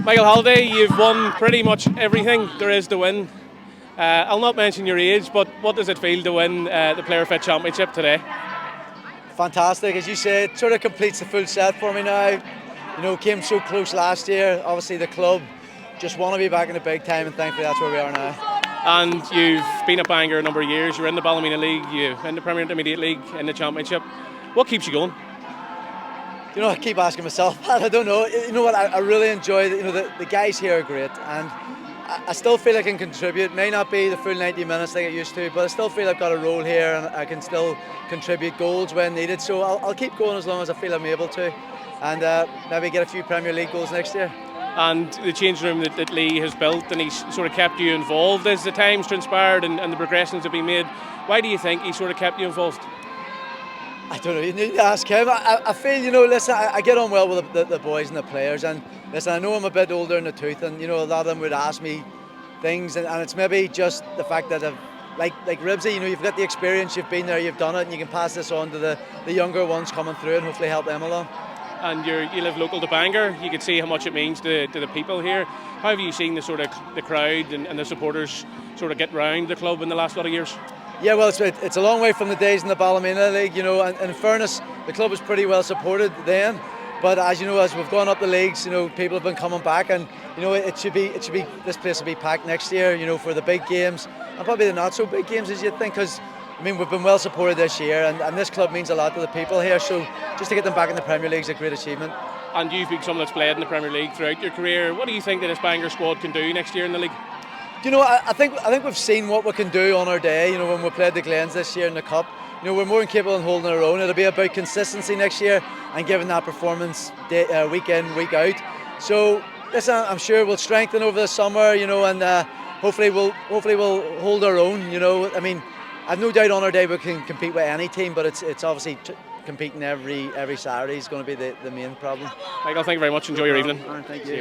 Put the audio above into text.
Michael Halliday, you've won pretty much everything there is to win. I'll not mention your age, but what does it feel to win the Player Fit Championship today? Fantastic, as you said, it sort of completes the full set for me now. You know, came so close last year. Obviously, the club just want to be back in the big time, and thankfully that's where we are now. And you've been at Bangor a number of years. You're in the Ballymena League, you're in the Premier Intermediate League, in the Championship. What keeps you going? You know, I keep asking myself that. I don't know. You know what? I really enjoy. The guys here are great, and I still feel I can contribute. May not be the full 90 minutes like I used to, but I still feel I've got a role here, and I can still contribute goals when needed. So I'll keep going as long as I feel I'm able to, and maybe get a few Premier League goals next year. And the change room that Lee has built, and he's sort of kept you involved as the time's transpired and the progressions have been made. Why do you think he sort of kept you involved? I don't know, you need to ask him. I feel, you know, listen, I get on well with the boys and the players, and listen, I know I'm a bit older in the tooth, and you know, a lot of them would ask me things, and it's maybe just the fact that I've, like Ribsy, you know, you've got the experience, you've been there, you've done it, and you can pass this on to the younger ones coming through and hopefully help them along. And you live local to Bangor, you can see how much it means to the people here. How have you seen the sort of the crowd and the supporters sort of get round the club in the last lot of years? Yeah, well, it's a long way from the days in the Ballymena League, you know, and in fairness, the club was pretty well supported then. But as you know, as we've gone up the leagues, you know, people have been coming back, and you know, it should be this place will be packed next year, you know, for the big games and probably the not so big games as you'd think, because I mean, we've been well supported this year, and this club means a lot to the people here, so just to get them back in the Premier League is a great achievement. And you've been someone that's played in the Premier League throughout your career. What do you think that this Bangor squad can do next year in the league? You know, I think we've seen what we can do on our day, you know, when we played the Glens this year in the Cup. You know, we're more than capable of holding our own. It'll be about consistency next year and giving that performance week in, week out. So, listen, I'm sure we'll strengthen over the summer, you know, and hopefully we'll hold our own, you know. I mean, I've no doubt on our day we can compete with any team, but it's obviously competing every Saturday is going to be the main problem. Michael, thank you very much. Enjoy your evening. Thank you.